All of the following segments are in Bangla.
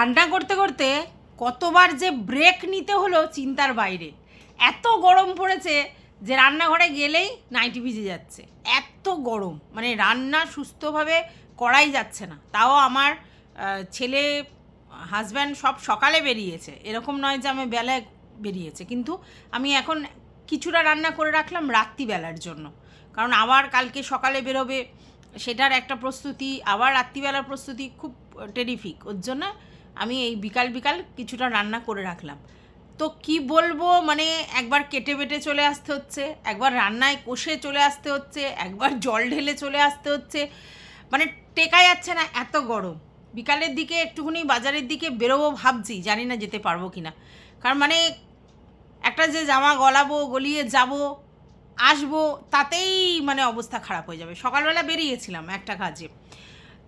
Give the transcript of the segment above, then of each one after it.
রান্না করতে করতে কতবার যে ব্রেক নিতে হলো চিন্তার বাইরে। এত গরম পড়েছে যে রান্নাঘরে গেলেই নাইটি ভিজে যাচ্ছে, এত গরম, মানে রান্না সুস্থভাবে করাই যাচ্ছে না। তাও আমার ছেলে হাজব্যান্ড সব সকালে বেরিয়েছে, এরকম নয় যে আমি বেলায় বেরিয়েছে, কিন্তু আমি এখন কিছুটা রান্না করে রাখলাম রাত্রিবেলার জন্য, কারণ আবার কালকে সকালে বেরোবে, সেটার একটা প্রস্তুতি, আবার রাত্রিবেলার প্রস্তুতি, খুব টেরিফিক। ওর জন্য আমি এই বিকাল বিকাল কিছুটা রান্না করে রাখলাম। তো কি বলবো, মানে একবার কেটে বেটে চলে আসতে হচ্ছে, একবার রান্নায় কষে চলে আসতে হচ্ছে, একবার জল ঢেলে চলে আসতে হচ্ছে, মানে টেকা যাচ্ছে না, এত গরম। বিকালের দিকে একটুখানি বাজারের দিকে বেরোবো ভাবছি, জানি না যেতে পারবো কি না, কারণ মানে একটা যে জামা গলাবো, গলিয়ে যাব আসবো, তাতেই মানে অবস্থা খারাপ হয়ে যাবে। সকালবেলা বেরিয়েছিলাম একটা কাজে,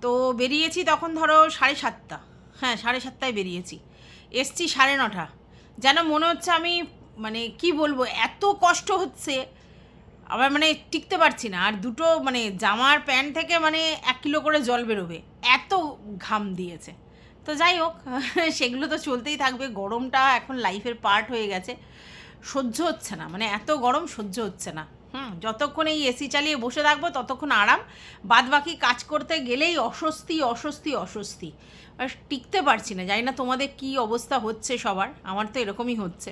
তো বেরিয়েছি তখন ধরো 7:30, হ্যাঁ 7:30টায় বেরিয়েছি, এসছি 9:30। যেন মনে হচ্ছে আমি, মানে কি বলবো, এত কষ্ট হচ্ছে, আবার মানে টিকতে পারছি না। আর দুটো মানে জামার প্যান্ট থেকে মানে 1 কিলো করে জল বেরোবে, এত ঘাম দিয়েছে। তো যাই হোক, সেগুলো তো চলতেই থাকবে, গরমটা এখন লাইফের পার্ট হয়ে গেছে, সহ্য হচ্ছে না, মানে এত গরম সহ্য হচ্ছে না। যতক্ষণ এই এসি চালিয়ে বসে থাকবো ততক্ষণ আরাম, বাদ বাকি কাজ করতে গেলেই অস্বস্তি অস্বস্তি অস্বস্তি, আর টিকতে পারছি না। জানি না তোমাদের কী অবস্থা হচ্ছে সবার, আমার তো এরকমই হচ্ছে।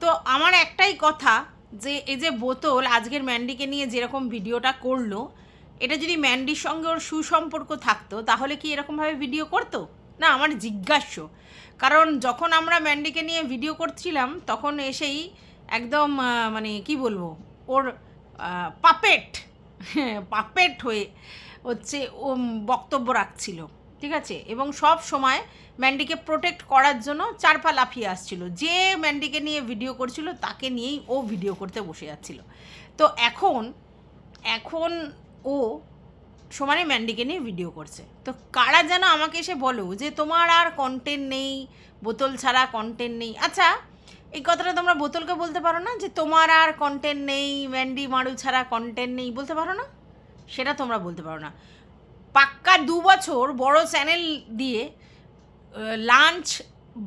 তো আমার একটাই কথা, যে এই যে বোতল আজকের ম্যান্ডিকে নিয়ে যেরকম ভিডিওটা করলো, এটা যদি ম্যান্ডির সঙ্গে ওর সুসম্পর্ক থাকতো তাহলে কি এরকমভাবে ভিডিও করতো না, আমার জিজ্ঞাস্য। কারণ যখন আমরা ম্যান্ডিকে নিয়ে ভিডিও করছিলাম তখন এসেই একদম মানে কি বলবো, ওর পাপেট পাপেট হয়ে হচ্ছে ও বক্তব্য রাখছিল, ঠিক আছে, এবং সব সময় ম্যান্ডিকে প্রোটেক্ট করার জন্য চারপা লাফিয়ে আসছিল, যে ম্যান্ডিকে নিয়ে ভিডিও করছিল তাকে নিয়েই ও ভিডিও করতে বসে যাচ্ছিল। তো এখন এখন ও সমানে ম্যান্ডিকে নিয়ে ভিডিও করছে। তো কারা যেন আমাকে এসে বলো যে তোমার আর কন্টেন্ট নেই, বোতল ছাড়া কন্টেন্ট নেই। আচ্ছা, এই কথাটা তোমরা বোতলকে বলতে পারো না যে তোমার আর কন্টেন্ট নেই, ম্যান্ডি মারু ছাড়া কন্টেন্ট নেই, বলতে পারো না? সেটা তোমরা বলতে পারো না। পাক্কা 2 বছর বড় চ্যানেল দিয়ে লাঞ্চ,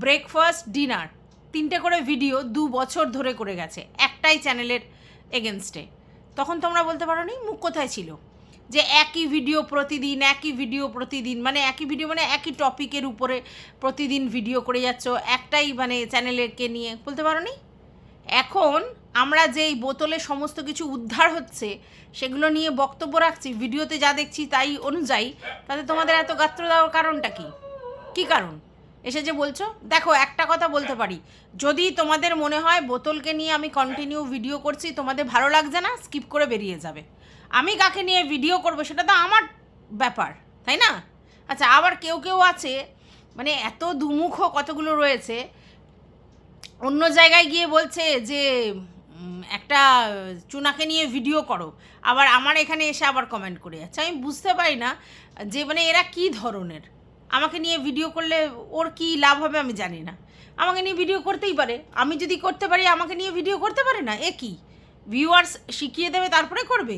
ব্রেকফাস্ট, ডিনার 3টে করে ভিডিও 2 বছর ধরে করে গেছে একটাই চ্যানেলের এগেনস্টে। তখন তোমরা বলতে পারো নি মুখ কোথায় ছিল, যে একই ভিডিও প্রতিদিন, একই ভিডিও প্রতিদিন, মানে একই ভিডিও মানে একই টপিকের উপরে প্রতিদিন ভিডিও করে যাচ্ছ একটাই মানে চ্যানেলেরকে নিয়ে, বলতে পারো নি? এখন আমরা যেই বোতলে সমস্ত কিছু উদ্ধার হচ্ছে সেগুলো নিয়ে বক্তব্য রাখছি, ভিডিওতে যা দেখছি তাই অনুযায়ী, তাতে তোমাদের এত গাত্র দেওয়ার কারণটা কি? কী কারণ? এসে যে বলছো, দেখো একটা কথা বলতে পারি, যদি তোমাদের মনে হয় বোতলকে নিয়ে আমি কন্টিনিউ ভিডিও করছি, তোমাদের ভালো লাগছে না, স্কিপ করে বেরিয়ে যাবে। আমি কাকে নিয়ে ভিডিও করবো সেটা তো আমার ব্যাপার, তাই না? আচ্ছা, আবার কেউ কেউ আছে, মানে এত দুমুখ কতগুলো রয়েছে, অন্য জায়গায় গিয়ে বলছে যে একটা চুনাকে নিয়ে ভিডিও করো, আবার আমার এখানে এসে আবার কমেন্ট করে যাচ্ছে। আমি বুঝতে পারি না যে মানে এরা কী ধরনের। আমাকে নিয়ে ভিডিও করলে ওর কী লাভ হবে আমি জানি না, আমাকে নিয়ে ভিডিও করতেই পারে, আমি যদি করতে পারি আমাকে নিয়ে ভিডিও করতে পারে না, এ কি ভিউয়ার্স শিখিয়ে দেবে তারপরে করবে?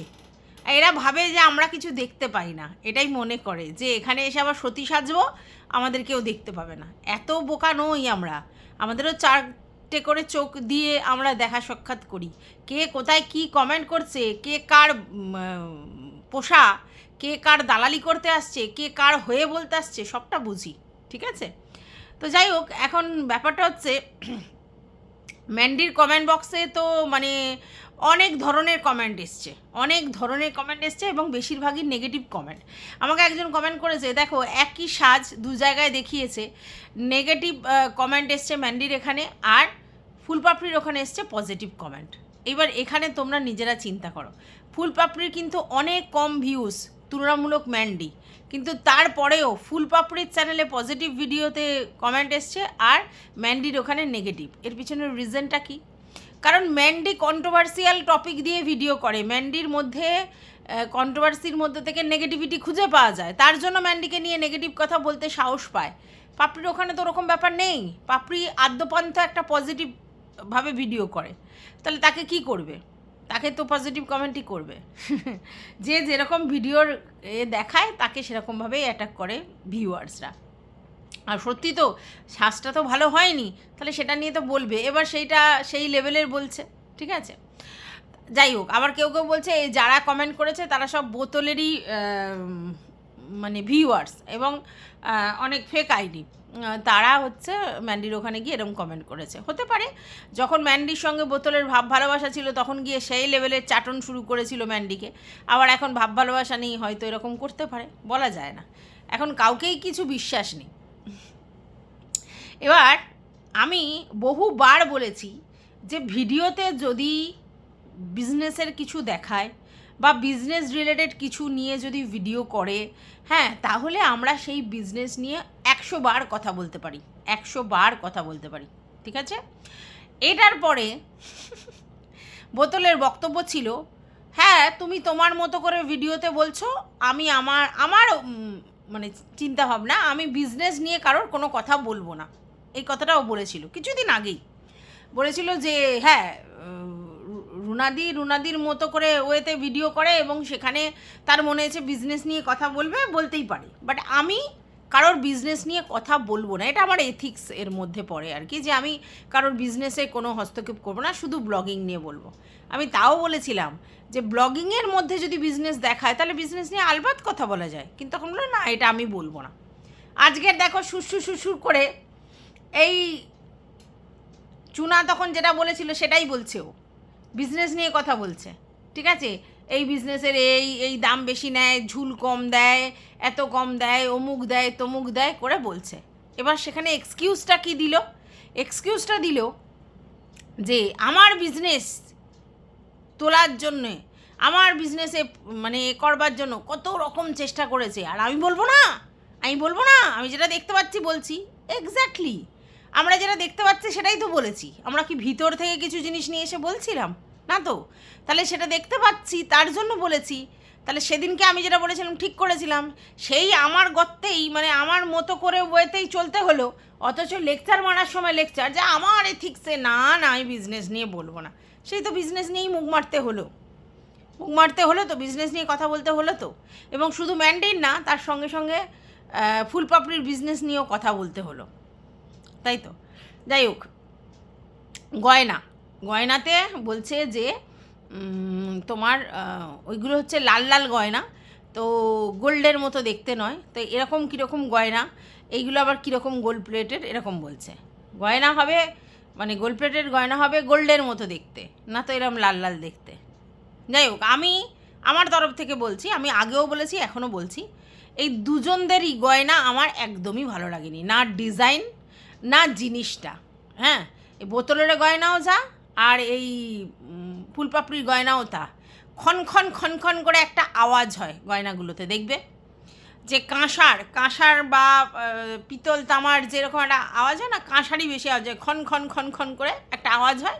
এরা ভাবে যে আমরা কিছু দেখতে পাই না, এটাই মনে করে যে এখানে এসে আবার সতী সাজবো, আমাদের কেউ দেখতে পাবে না। এত বোকা নই আমরা, আমাদেরও 4টে করে চোখ দিয়ে আমরা দেখা সাক্ষাৎ করি, কে কোথায় কি কমেন্ট করছে, কে কার পোষা, কে কার দালালি করতে আসছে, কে কার হয়ে বলতে আসছে, সবটা বুঝি, ঠিক আছে? তো যাই হোক, এখন ব্যাপারটা হচ্ছে ম্যান্ডির কমেন্ট বক্সে তো মানে অনেক ধরনের কমেন্ট এসছে, অনেক ধরনের কমেন্ট এসছে, এবং বেশিরভাগই নেগেটিভ কমেন্ট। আমাকে একজন কমেন্ট করেছে, দেখো একই সাজ 2 জায়গায় দেখিয়েছে, নেগেটিভ কমেন্ট এসছে ম্যান্ডির এখানে, আর ফুলপাপড়ির ওখানে এসছে পজিটিভ কমেন্ট। এবার এখানে তোমরা নিজেরা চিন্তা করো, ফুলপাপড়ির কিন্তু অনেক কম ভিউজ তুলনামূলক ম্যান্ডি, কিন্তু তারপরেও ফুলপাপড়ির চ্যানেলে পজিটিভ ভিডিওতে কমেন্ট এসছে আর ম্যান্ডির ওখানে নেগেটিভ। এর পিছনের রিজনটা কি? কারণ ম্যান্ডি কন্ট্রোভার্সিয়াল টপিক দিয়ে ভিডিও করে, ম্যান্ডির মধ্যে কন্ট্রোভার্সির মধ্যে থেকে নেগেটিভিটি খুঁজে পাওয়া যায়, তার জন্য ম্যান্ডিকে নিয়ে নেগেটিভ কথা বলতে সাহস পায়। পাপড়ির ওখানে তো ওরকম ব্যাপার নেই, পাপড়ি আদ্যপান্থ একটা পজিটিভভাবে ভিডিও করে, তাহলে তাকে কি করবে? তাকে তো পজিটিভ কমেন্টই করবে। যে যেরকম ভিডিওর দেখায় তাকে সেরকমভাবেই অ্যাটাক করে ভিউয়ার্সরা। আর সত্যি তো শ্বাসটা তো ভালো হয়নি, তাহলে সেটা নিয়ে তো বলবে, এবার সেইটা সেই লেভেলের বলছে, ঠিক আছে। যাই হোক, আবার কেউ কেউ বলছে এই যারা কমেন্ট করেছে তারা সব বোতলেরই মানে ভিউয়ার্স এবং অনেক ফেক আইডি, তারা হচ্ছে ম্যান্ডির ওখানে গিয়ে এরকম কমেন্ট করেছে। হতে পারে যখন ম্যান্ডির সঙ্গে বোতলের ভাব ভালোবাসা ছিল তখন গিয়ে সেই লেভেলের চাটন শুরু করেছিল ম্যান্ডিকে, আবার এখন ভাব ভালোবাসা নেই, হয়তো এরকম করতে পারে, বলা যায় না, এখন কাউকেই কিছু বিশ্বাস নেই। এবার আমি বহুবার বলেছি যে ভিডিওতে যদি বিজনেসের কিছু দেখায় বা বিজনেস রিলেটেড কিছু নিয়ে যদি ভিডিও করে, হ্যাঁ, তাহলে আমরা সেই বিজনেস নিয়ে 100 বার কথা বলতে পারি, 100 বার কথা বলতে পারি, ঠিক আছে। এটার পরে বোতলের বক্তব্য ছিল, হ্যাঁ তুমি তোমার মতো করে ভিডিওতে বলছো, আমি আমার আমার মানে চিন্তাভাবনা, আমি বিজনেস নিয়ে কারোর কোনো কথা বলবো না, এই কথাটাও বলেছিল কিছুদিন আগেই, বলেছিল যে হ্যাঁ রুনাদির মতো করে ওয়েতে ভিডিও করে এবং সেখানে তার মনে হয়েছে বিজনেস নিয়ে কথা বলবে, বলতেই পারে, বাট আমি কারোর বিজনেস নিয়ে কথা বলবো না, এটা আমার এথিক্স এর মধ্যে পড়ে আর কি, যে আমি কারোর বিজনেসে কোনো হস্তক্ষেপ করবো না, শুধু ব্লগিং নিয়ে বলবো। আমি তাও বলেছিলাম যে ব্লগিংয়ের মধ্যে যদি বিজনেস দেখায় তাহলে বিজনেস নিয়ে আলবাত কথা বলা যায়, কিন্তু তখন বললো না এটা আমি বলবো না। আজকের দেখো সুর করে এই চুনা তখন যেটা বলেছিল সেটাই বলছে, ও বিজনেস নিয়ে কথা বলছে, ঠিক আছে, এই বিজনেসের এই দাম বেশি নেয়, ঝুল কম দেয়, এত কম দেয়, অমুক দেয় তমুক দেয় করে বলছে। এবার সেখানে এক্সকিউজটা কি দিল? এক্সকিউজটা দিল যে আমার বিজনেস তোলার জন্যে, আমার বিজনেসে মানে করবার জন্য কত রকম চেষ্টা করেছে, আর আমি বলবো না, আমি যেটা দেখতে পাচ্ছি বলছি। এক্স্যাক্টলি, আমরা যেটা দেখতে পাচ্ছি সেটাই তো বলেছি, আমরা কি ভিতর থেকে কিছু জিনিস নিয়ে এসে বলছিলাম না তো, তাহলে সেটা দেখতে পাচ্ছি তার জন্য বলেছি। তাহলে সেদিনকে আমি যেটা বলেছিলাম ঠিক করেছিলাম, সেই আমার গর্তেই মানে আমার মতো করে ওয়েতেই চলতে হলো, অথচ লেকচার মারার সময় লেকচার যে আমার এথিক্সে না আমি বিজনেস নিয়ে বলবো না, সেই তো বিজনেস নিয়েই মুখ মারতে হলো তো, বিজনেস নিয়ে কথা বলতে হলো তো, এবং শুধু ম্যান্ডির না, তার সঙ্গে সঙ্গে ফুলপাপড়ির বিজনেস নিয়েও কথা বলতে হলো, তাই তো। যাই হোক, গয়নাতে বলছে যে তোমার ওইগুলো হচ্ছে লাল লাল গয়না, তো গোল্ডের মতো দেখতে নয়, তো এরকম কীরকম গয়না, এইগুলো আবার কীরকম গোল্ড প্লেটেড, এরকম বলছে। গয়না হবে মানে গোল্ড প্লেটেড গয়না হবে গোল্ডের মতো দেখতে, না তো এরকম লাল লাল দেখতে। যাই হোক, আমি আমার তরফ থেকে বলছি, আমি আগেও বলেছি এখনও বলছি, এই দুজনদেরই গয়না আমার একদমই ভালো লাগেনি, না ডিজাইন না জিনিসটা। হ্যাঁ, এই বোতলের গয়নাও যা আর এই ফুলপাপড়ির গয়নাও তা, খন করে একটা আওয়াজ হয় গয়নাগুলোতে, দেখবে যে কাঁসার বা পিতল তামার যেরকম একটা আওয়াজ হয় না, কাঁসারই বেশি আওয়াজ হয়, খন করে একটা আওয়াজ হয়,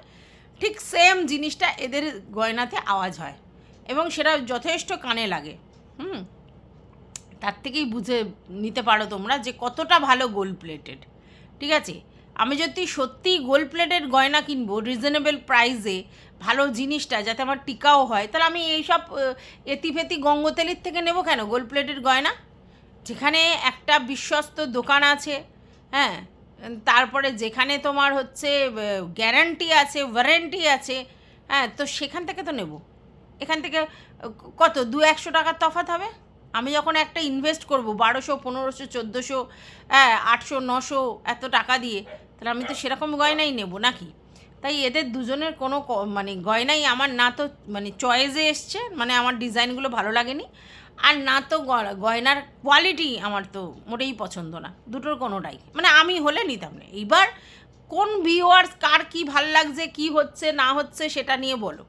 ঠিক সেম জিনিসটা এদের গয়নাতে আওয়াজ হয় এবং সেটা যথেষ্ট কানে লাগে। তার থেকেই বুঝে নিতে পারো তোমরা যে কতটা ভালো গোল্ড প্লেটেড, ঠিক আছে। আমি যদি সত্যিই গোল্ড প্লেটেড গয়না কিনবো রিজনেবল প্রাইসে, ভালো জিনিসটা যাতে আমার টিকাও হয়, তাহলে আমি এইসব এতিফেতি গঙ্গোতেলির থেকে নেবো কেন গোল্ড প্লেটেড গয়না, যেখানে একটা বিশ্বস্ত দোকান আছে, হ্যাঁ, তারপরে যেখানে তোমার হচ্ছে গ্যারান্টি আছে, ওয়ারেন্টি আছে, হ্যাঁ, তো সেখান থেকে তো নেব। এখান থেকে কত 200-100 টাকার তফাৎ হবে। আমি যখন একটা ইনভেস্ট করব 1200, 1500, 1400, 800, 900 এত টাকা দিয়ে, তাহলে আমি তো সেরকম গয়নাই নেব নাকি। তাই এদের দুজনের কোনো মানে গয়নাই আমার না তো মানে চয়েসে এসছে, মানে আমার ডিজাইনগুলো ভালো লাগেনি, আর না তো গয়নার কোয়ালিটি আমার তো মোটেই পছন্দ না, দুটোর কোনোটাই, মানে আমি হলে নিতাম না। এইবার কোন ভিউয়ার্স কার কী ভাল লাগছে, কী হচ্ছে না হচ্ছে সেটা নিয়ে বলো,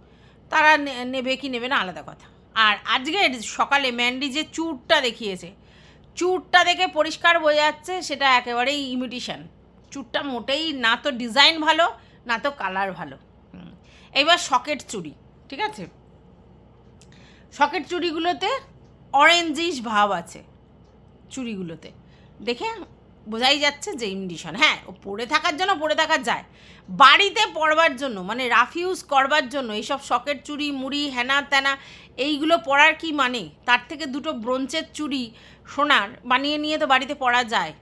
তারা নেবে কি নেবে না আলাদা কথা। আর আজকে সকালে ম্যান্ডি যে চুরটা দেখিয়েছে, চুরটা দেখে পরিষ্কার বোঝা যাচ্ছে সেটা একেবারেই ইমিটেশন, চুরটা মোটেই না তো ডিজাইন ভালো না তো কালার ভালো। এবার সকেট চুড়ি, ঠিক আছে, সকেট চুড়িগুলোতে অরেঞ্জিশ ভাব আছে, চুড়িগুলোতে দেখে বোঝাই যাচ্ছে যে ইমিটেশন। হ্যাঁ, ও পরে থাকার জন্য পরে থাকা যায়, বাড়িতে পরবার জন্য মানে রাফ ইউজ করবার জন্য এইসব সকেট চুড়ি মুড়ি হেনা তেনা এইগুলো পরার কি মানে, তার থেকে দুটো ব্রোঞ্চের চুড়ি সোনার বানিয়ে নিয়ে তো বাড়িতে পরা যায়,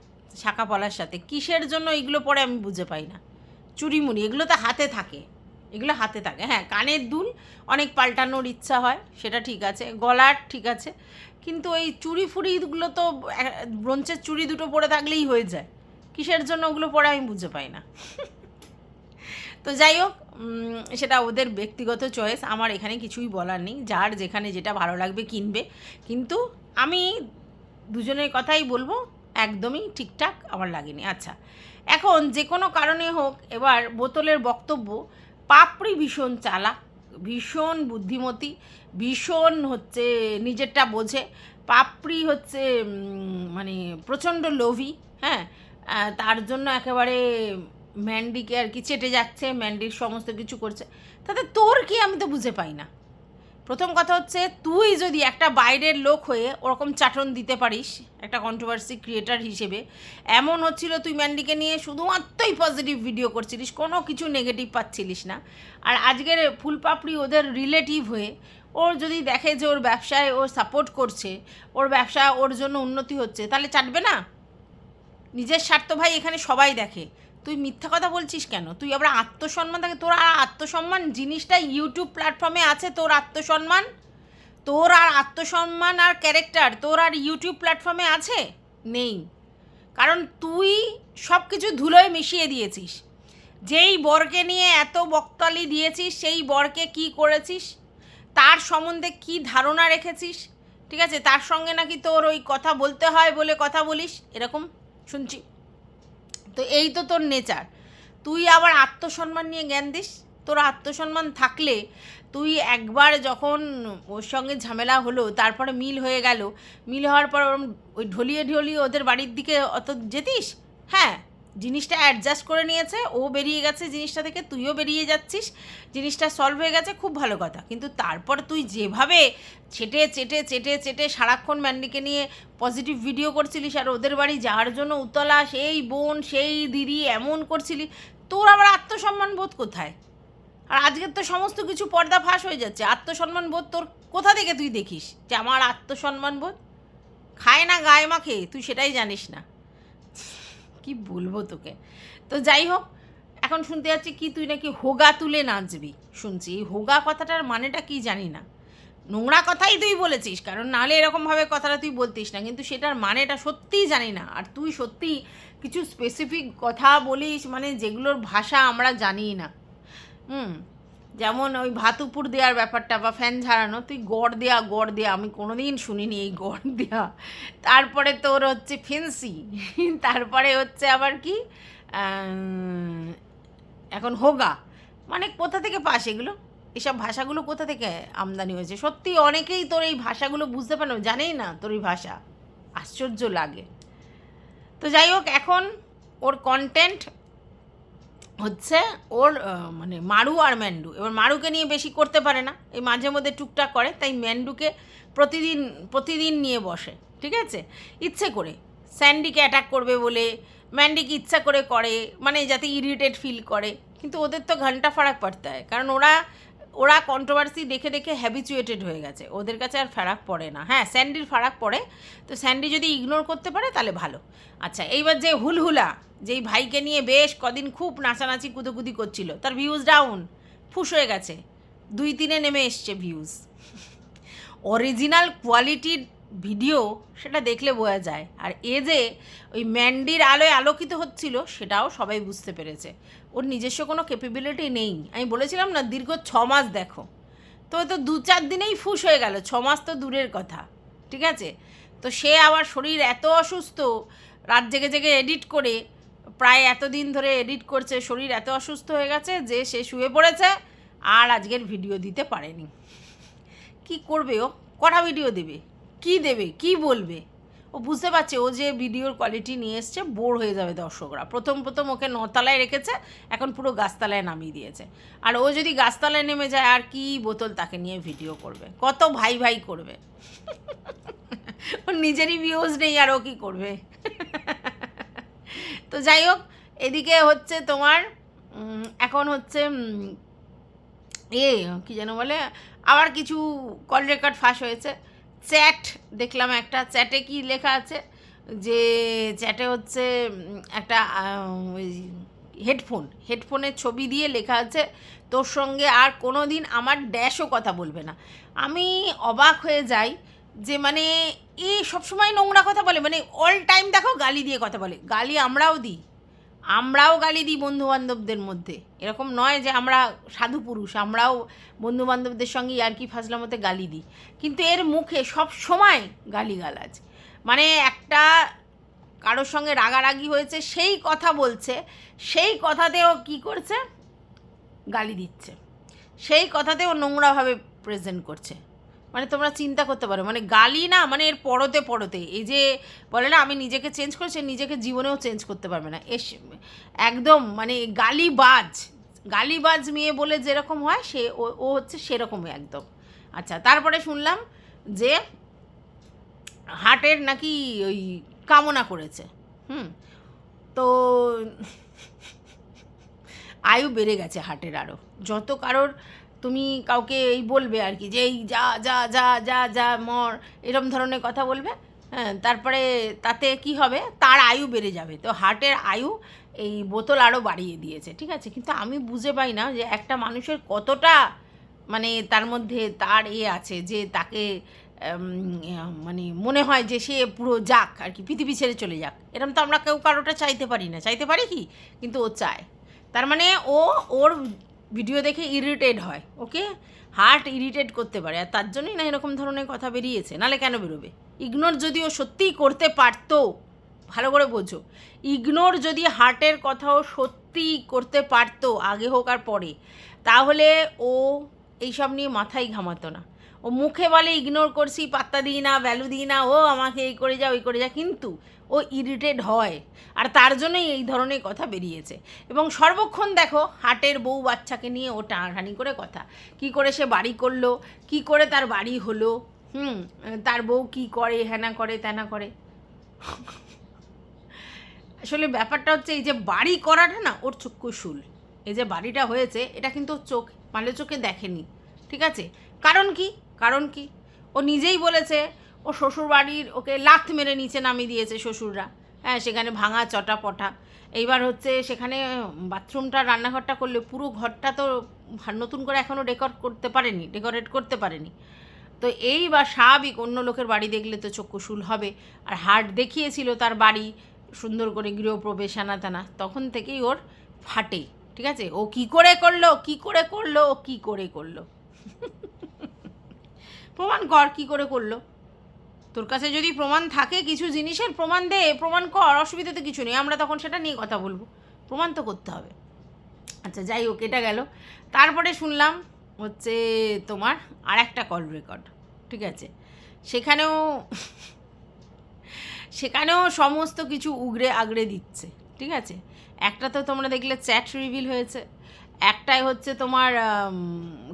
শাঁখা পলার সাথে, কিসের জন্য এগুলো পরে আমি বুঝে পাই না। চুড়িমুড়ি এগুলো তো হাতে থাকে, এগুলো হাতে থাকে। হ্যাঁ, কানের দুল অনেক পাল্টানোর ইচ্ছা হয়, সেটা ঠিক আছে, গলার ঠিক আছে, কিন্তু ওই চুড়ি ফুড়িগুলো তো ব্রোঞ্চের চুড়ি দুটো পরে থাকলেই হয়ে যায়, কিসের জন্য ওগুলো পরে আমি বুঝে পাই না। তো যাই হোক, সেটা ওদের ব্যক্তিগত চয়েস, আমার এখানে কিছুই বলার নেই, যার যেখানে যেটা ভালো লাগবে কিনবে। কিন্তু আমি দুজনের কথাই বলবো, একদমই ঠিকঠাক আমার লাগেনি। আচ্ছা, এখন যে কোনো কারণে হোক, এবার বোতলের বক্তব্য, পাপড়ি ভীষণ চালাক, ভীষণ বুদ্ধিমতী, ভীষণ হচ্ছে নিজেরটা বোঝে। পাপড়ি হচ্ছে মানে প্রচণ্ড লোভী। হ্যাঁ, তার জন্য একেবারে ম্যান্ডিকে আর কি চেটে যাচ্ছে, ম্যান্ডির সমস্ত কিছু করছে। তাতে তোর কি, আমি তো বুঝে পাই না। প্রথম কথা হচ্ছে, তুই যদি একটা বাইরের লোক হয়ে ওরকম চাটন দিতে পারিস একটা কন্ট্রোভার্সি ক্রিয়েটার হিসেবে, এমন হচ্ছিল তুই ম্যান্ডিকে নিয়ে শুধুমাত্রই পজিটিভ ভিডিও করছিলিস, কোনো কিছু নেগেটিভ পাচ্ছিলিস না। আর আজকের ফুলপাপড়ি ওদের রিলেটিভ হয়ে ওর যদি দেখে যে ওর ব্যবসায় ও সাপোর্ট করছে, ওর ব্যবসা ওর জন্য উন্নতি হচ্ছে, তাহলে চাটবে না? নিজের স্বার্থ ভাই এখানে সবাই দেখে। তুই মিথ্যা কথা বলছিস কেন? তুই আবার আত্মসম্মান থাকে, তোর আর আত্মসম্মান জিনিসটা ইউটিউব প্ল্যাটফর্মে আছে, তোর আত্মসম্মান, তোর আর আত্মসম্মান আর ক্যারেক্টার তোর আর ইউটিউব প্ল্যাটফর্মে আছে? নেই। কারণ তুই সব কিছু ধুলোয় মিশিয়ে দিয়েছিস। যেই বরকে নিয়ে এত বকতালি দিয়েছিস, সেই বরকে কি করেছিস, তার সম্বন্ধে কি ধারণা রেখেছিস, ঠিক আছে, তার সঙ্গে নাকি তোর ওই কথা বলতে হয় বলে কথা বলিস, এরকম শুনছি। তো এই তো তোর নেচার। তুই আবার আত্মসম্মান নিয়ে জ্ঞান দিস। তোর আত্মসম্মান থাকলে তুই একবার যখন ওর সঙ্গে ঝামেলা হলো, তারপরে মিল হয়ে গেল, মিল হওয়ার পর ওই ঢলিয়ে ঢলিয়ে ওদের বাড়ির দিকে অত যেতিস? হ্যাঁ, জিনিসটা অ্যাডজাস্ট করে নিয়েছে, ও বেরিয়ে গেছে জিনিসটা থেকে, তুইও বেরিয়ে যাচ্ছিস, জিনিসটা সলভ হয়ে গেছে, খুব ভালো কথা। কিন্তু তারপর তুই যেভাবে চেটে চেটে চেটে চেটে সারাক্ষণ ম্যান্ডিকে নিয়ে পজিটিভ ভিডিও করছিলিস, আর ওদের বাড়ি যাওয়ার জন্য উতলা, সেই বোন সেই দিদি এমন করছিলি, তোর আবার আত্মসম্মান বোধ কোথায়? আর আজকের তো সমস্ত কিছু পর্দা ফাঁস হয়ে যাচ্ছে। আত্মসম্মান বোধ তোর কোথা থেকে তুই দেখিস যে আমার আত্মসম্মান বোধ? খায় না গায়ে মাখে, তুই সেটাই জানিস না। কি বলবো তোকে। তো যাই হোক, এখন শুনতে যাচ্ছি কি তুই নাকি হোগা তুলে নাচবি, শুনছি। এই হোগা কথাটার মানেটা কি জানি না। নোংরা কথাই তুই বলেছিস, কারণ নাহলে এরকমভাবে কথাটা তুই বলতিস না, কিন্তু সেটার মানেটা সত্যিই জানি না। আর তুই সত্যি কিছু স্পেসিফিক কথা বলিস, মানে যেগুলোর ভাষা আমরা জানি না। যেমন ওই ভাত উপর দেওয়ার ব্যাপারটা বা ফ্যান ঝাড়ানো, তুই গড় দেয়া আমি কোনোদিন শুনিনি এই গড় দেওয়া। তারপরে তোর হচ্ছে ফেন্সি, তারপরে হচ্ছে আবার কি এখন হোগা, মানে কোথা থেকে পাস এগুলো? এসব ভাষাগুলো কোথা থেকে আমদানি হয়েছে? সত্যি অনেকেই তোর এই ভাষাগুলো বুঝতে পারে, জানেই না তোর এই ভাষা, আশ্চর্য লাগে। তো যাই হোক, এখন ওর কন্টেন্ট হচ্ছে ওর মানে মারু আর ম্যান্ডু। এবার মারুকে নিয়ে বেশি করতে পারে না, এই মাঝে মধ্যে টুকটাক করে, তাই ম্যান্ডুকে প্রতিদিন নিয়ে বসে, ঠিক আছে, ইচ্ছে করে স্যান্ডিকে অ্যাটাক করবে বলে। ম্যান্ডিকে ইচ্ছা করে করে, মানে যাতে ইরিটেট ফিল করে। কিন্তু ওদের তো ঘন্টা ফারাক পড়তে হয়, কারণ ওরা কন্ট্রোভার্সি দেখে দেখে হ্যাবিচুয়েটেড হয়ে গেছে, ওদের কাছে আর ফারাক পড়ে না। হ্যাঁ, স্যান্ডির ফারাক পড়ে, তো স্যান্ডি যদি ইগনোর করতে পারে তাহলে ভালো। আচ্ছা, এইবার যে হুলহুলা, যেই ভাইকে নিয়ে বেশ কদিন খুব নাচানাচি কুদোকুদি করছিল, তার ভিউজ ডাউন, ফুস হয়ে গেছে, 2-3 নেমে এসছে ভিউজ। অরিজিনাল কোয়ালিটির ভিডিও সেটা দেখলে বোঝা যায়। আর এ যে ওই ম্যান্ডির আলোয় আলোকিত হচ্ছিল, সেটাও সবাই বুঝতে পেরেছে। ওর নিজস্ব কোনো ক্যাপাবিলিটি নেই। আমি বলেছিলাম না, দীর্ঘ 6 মাস দেখো, তো 2-4 দিনেই ফুস হয়ে গেল, 6 মাস তো দূরের কথা, ঠিক আছে। তো সে আবার শরীর এত অসুস্থ, রাত জেগে জেগে এডিট করে, প্রায় এতদিন ধরে এডিট করছে, শরীর এত অসুস্থ হয়ে গেছে যে সে শুয়ে পড়েছে, আর আজকের ভিডিও দিতে পারেনি। কি করবে ও? কটা ভিডিও দেবে? কি বলবে? ও বুঝতে পারছে ও যে ভিডিওর কোয়ালিটি নিয়ে এসছে, বোর হয়ে যাবে দর্শকরা। প্রথম ওকে 9তলায় রেখেছে, এখন পুরো গাছতলায় নামিয়ে দিয়েছে। আর ও যদি গাছতলায় নেমে যায়, আর কি বোতল তাকে নিয়ে ভিডিও করবে? কত ভাই করবে? ওর নিজেরই ভিউজ নেই, আর ও কী করবে? তো যাই হোক, এদিকে হচ্ছে তোমার এখন হচ্ছে কী যেন বলে, আবার কিছু কল রেকর্ড ফাঁস হয়েছে। চ্যাট দেখলাম, একটা চ্যাটে কি লেখা আছে, যে চ্যাটে হচ্ছে একটা ওই হেডফোনের ছবি দিয়ে লেখা আছে তোর সঙ্গে আর কোনো দিন আমার ড্যাশও কথা বলবে না। আমি অবাক হয়ে যাই যে মানে সবসময় নোংরা কথা বলে, মানে অল টাইম দেখো গালি দিয়ে কথা বলে। গালি আমরাও গালি দিই বন্ধুবান্ধবদের মধ্যে, এরকম নয় যে আমরা সাধু পুরুষ, আমরাও বন্ধুবান্ধবদের সঙ্গে ইয়ার্কি ফাজলামোতে গালি দিই, কিন্তু এর মুখে সব সময় গালিগালাজ। মানে একটা কারোর সঙ্গে রাগারাগি হয়েছে সেই কথা বলছে, সেই কথাতেও কি করছে, গালি দিচ্ছে, সেই কথাতেও নোংরাভাবে প্রেজেন্ট করছে। মানে তোমরা চিন্তা করতে পারো, মানে গালি না, মানে এর পরতে এই যে বলে না আমি নিজেকে চেঞ্জ করেছি, নিজেকে জীবনেও চেঞ্জ করতে পারবে না। একদম মানে গালিবাজ মেয়ে বলে যেরকম হয় সে ও হচ্ছে সেরকমই একদম। আচ্ছা, তারপরে শুনলাম যে হার্টের নাকি ওই কামনা করেছে। তো আয়ু বেড়ে গেছে হার্টের আরও। যত কারোর তুমি কাউকে এই বলবে আর কি যে এই যা যা যা যা যা মর এরম ধরনের কথা বলবে, হ্যাঁ, তারপরে তাতে কি হবে, তার আয়ু বেড়ে যাবে। তো হার্টের আয়ু এই বোতল আরও বাড়িয়ে দিয়েছে, ঠিক আছে। কিন্তু আমি বুঝে পাই না যে একটা মানুষের কতটা মানে তার মধ্যে তার আছে যে তাকে মানে মনে হয় যে সে পুরো যাক আর কি, পৃথিবী ছেড়ে চলে যাক। এরকম তো আমরা কেউ কারোটা চাইতে পারি না, চাইতে পারি কি, কিন্তু ও চায়। তার মানে ওর ভিডিও দেখে ইরিটেট হয়, ওকে হার্ট ইরিটেট করতে পারে, আর তার জন্যই না এরকম ধরনের কথা বেরিয়েছে, নাহলে কেন বেরোবে। ইগনোর যদি ও সত্যিই করতে পারতো, ভালো করে বোঝো, ইগনোর যদি হার্টের কথাও সত্যিই করতে পারতো আগে হোক আর পরে, তাহলে ও এইসব নিয়ে মাথায় ঘামাতো না। ও মুখে বলে ইগনোর করছি, পাত্তা দিই না, ভ্যালু দিই না, ও আমাকে এই করে যা ওই করে যা, কিন্তু ও ইরিটেট হয়, আর তার জন্যই এই ধরনের কথা বেরিয়েছে। এবং সর্বক্ষণ দেখো হার্টের বউ বাচ্চাকে নিয়ে ও টানাটানি করে কথা, কি করে সে বাড়ি করলো, কি করে তার বাড়ি হলো, তার বউ কি করে, হ্যানা করে ত্যানা করে। আসলে ব্যাপারটা হচ্ছে এই যে বাড়ি করাটা না ওর চক্ষুশূল, এই যে বাড়িটা হয়েছে এটা কিন্তু চোখে দেখেনি, ঠিক আছে। কারণ কি ও নিজেই বলেছে ও শ্বশুর বাড়ির ওকে লাথ মেরে নিচে নামিয়ে দিয়েছে শ্বশুররা, হ্যাঁ, সেখানে ভাঙা চটাপটা। এইবার হচ্ছে সেখানে বাথরুমটা রান্নাঘরটা করলে পুরো ঘরটা তো নতুন করে এখনও ডেকোরেট করতে পারেনি। তো এইবার স্বাভাবিক অন্য লোকের বাড়ি দেখলে তো চক্ষুশূল হবে। আর হার্ট দেখিয়েছিল তার বাড়ি সুন্দর করে গৃহপ্রবেশ আনা টানা, তখন থেকেই ওর ফাটে, ঠিক আছে। ও কি করে করলো প্রমাণ কর, কি করে করলো। তোর কাছে যদি প্রমাণ থাকে কিছু জিনিসের, প্রমাণ দে, প্রমাণ কর, অসুবিধা তো কিছু নেই, আমরা তখন সেটা নিয়ে কথা বলবো, প্রমাণ তো করতে হবে। আচ্ছা, যাই হোক, এটা গেল। তারপরে শুনলাম হচ্ছে তোমার আর একটা কল রেকর্ড, ঠিক আছে। সেখানেও সমস্ত কিছু উগড়ে আগড়ে দিচ্ছে, ঠিক আছে। একটা তো তোমরা দেখলে চ্যাট রিভিল হয়েছে, একটাই হচ্ছে তোমার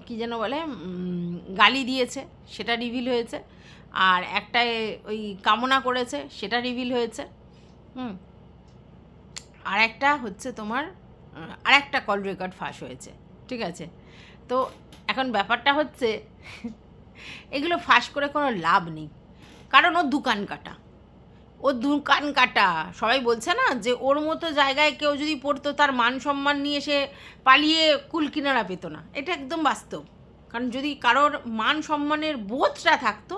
কি যেন বলে গালি দিয়েছে সেটা রিভিল হয়েছে, আর একটাই ওই কামনা করেছে সেটা রিভিল হয়েছে, আর একটা হচ্ছে তোমার আর একটা কল রেকর্ড ফাঁস হয়েছে, ঠিক আছে। তো এখন ব্যাপারটা হচ্ছে এগুলো ফাঁস করে কোনো লাভ নেই, কারণ ও দোকান কাটা। সবাই বলছে না যে ওর মতো জায়গায় কেউ যদি পড়তো তার মান সম্মান নিয়ে সে পালিয়ে কুল কিনারা পেতো না, এটা একদম বাস্তব। কারণ যদি কারোর মান সম্মানের বোধটা থাকতো,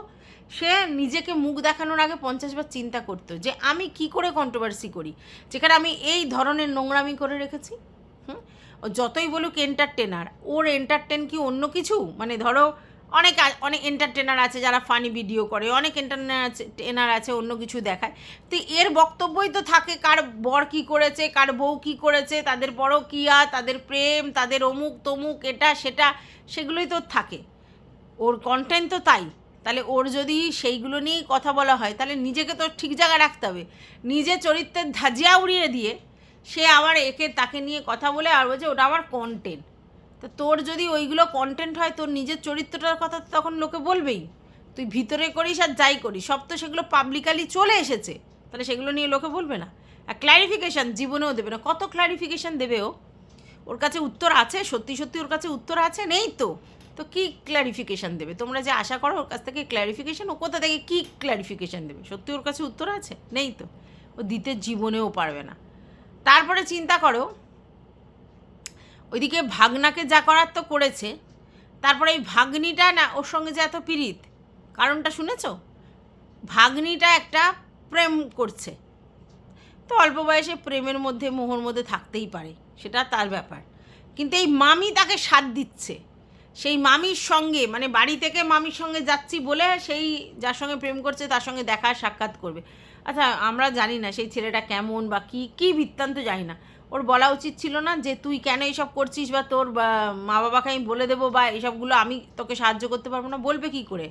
সে নিজেকে মুখ দেখানোর আগে 50 বার চিন্তা করতো যে আমি কি করে কন্ট্রোভার্সি করি, যেখানে আমি এই ধরনের নোংরামি করে রেখেছি। ও যতই বলুক এন্টারটেনার, ওর এন্টারটেন কি অন্য কিছু, মানে ধরো অনেক এন্টারটেনার আছে যারা ফানি ভিডিও করে, অনেক এন্টারটেনার আছে অন্য কিছু দেখায়, তো এর বক্তব্যই তো থাকে কার বর কী করেছে, কার বউ কী করেছে, তাদের পরকীয়া, তাদের প্রেম, তাদের অমুক তমুক এটা সেটা, সেগুলোই তো থাকে, ওর কন্টেন্ট তো তাই। তাহলে ওর যদি সেইগুলো নিয়েই কথা বলা হয়, তাহলে নিজেকে তো ঠিক জায়গায় রাখতে হবে। নিজে চরিত্রের ধাজিয়া উড়িয়ে দিয়ে সে আবার তাকে নিয়ে কথা বলে আর বলছে ওটা আমার কন্টেন্ট। তো তোর যদি ওইগুলো কন্টেন্ট হয়, তোর নিজের চরিত্রটার কথা তো তখন লোকে বলবেই। তুই ভিতরে করিস আর যাই করিস, সব তো সেগুলো পাবলিকালি চলে এসেছে, তাহলে সেগুলো নিয়ে লোকে বলবে না। আর ক্ল্যারিফিকেশান জীবনেও দেবে না। কত ক্ল্যারিফিকেশান দেবে ওর কাছে উত্তর আছে? সত্যি ওর কাছে উত্তর আছে? নেই তো। তো কী ক্ল্যারিফিকেশান দেবে? তোমরা যে আশা করো ওর কাছ থেকে ক্ল্যারিফিকেশান, ও কোথা থেকে কী ক্ল্যারিফিকেশান দেবে? সত্যি ওর কাছে উত্তর আছে? নেই তো, ও দিতে জীবনেও পারবে না। তারপরে চিন্তা করো, ওইদিকে ভাগনাকে যা করার তো করেছে, তারপরে এই ভাগ্নিটা না ওর সঙ্গে যে এত পীড়িত, কারণটা শুনেছ? ভাগ্নিটা একটা প্রেম করছে, তো অল্প বয়সে প্রেমের মধ্যে মোহর মধ্যে থাকতেই পারে, সেটা তার ব্যাপার। কিন্তু এই মামি তাকে সাথ দিচ্ছে, সেই মামির সঙ্গে, মানে বাড়ি থেকে মামির সঙ্গে যাচ্ছি বলে সেই যার সঙ্গে প্রেম করছে তার সঙ্গে দেখা সাক্ষাৎ করবে। আচ্ছা, আমরা জানি না সেই ছেলেটা কেমন বা কী বৃত্তান্ত জানি না, ওর বলা উচিত ছিল না যে তুই কেন এইসব করছিস, বা তোর মা বাবাকে আমি বলে দেবো, বা এইসবগুলো আমি তোকে সাহায্য করতে পারবো না? বলবে কি করে?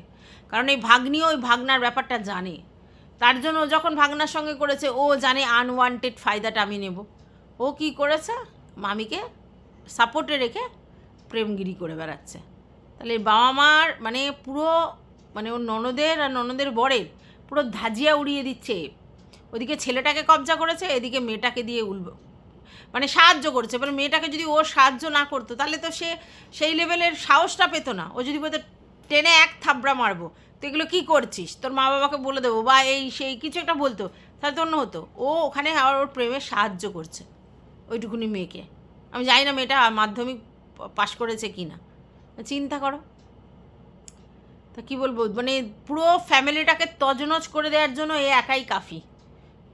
কারণ এই ভাগ্নিও ওই ভাগনার ব্যাপারটা জানে, তার জন্য ও যখন ভাগনার সঙ্গে করেছে ও জানে আনওয়ান্টেড ফায়দাটা আমি নেব। ও কি করেছে, মামিকে সাপোর্টে রেখে প্রেমগিরি করে বেড়াচ্ছে। তাহলে বাবা মার মানে পুরো, মানে ওর ননদের আর ননদের বরের পুরো ধাজিয়া উড়িয়ে দিচ্ছে। ওদিকে ছেলেটাকে কবজা করেছে, এদিকে মেয়েটাকে দিয়ে মানে সাহায্য করছে। এবার মেয়েটাকে যদি ও সাহায্য না করতো তাহলে তো সে সেই লেভেলের সাহসটা পেত না। ও যদি বলতো টেনে এক থাবড়া মারবো, তো এগুলো কী করছিস, তোর মা বাবাকে বলে দেবো, বা এই সেই কিছু একটা বলতো, তাহলে তো অন্য হতো। ও ওখানে আবার ওর প্রেমে সাহায্য করছে ওইটুকুনি মেয়েকে। আমি জানি না মেয়েটা মাধ্যমিক পাশ করেছে কি না, চিন্তা করো। তা কী বলবো, মানে পুরো ফ্যামিলিটাকে তজনজ করে দেওয়ার জন্য এ একাই কাফি,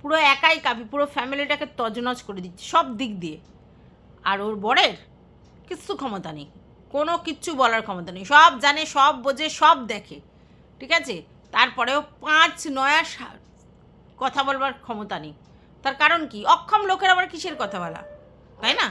পুরো একাই কাফি, পুরো ফ্যামিলিটাকে তজনজ করে দিচ্ছে সব দিক দিয়ে। আর ওর বরের কিচ্ছু ক্ষমতা নেই, কোনো কিচ্ছু বলার ক্ষমতা নেই, সব জানে, সব বোঝে, সব দেখে, ঠিক আছে? তারপরেও 5 নয়া কথা বলবার ক্ষমতা নেই। তার কারণ কি? অক্ষম লোকের আবার কিসের কথা বলা, তাই না?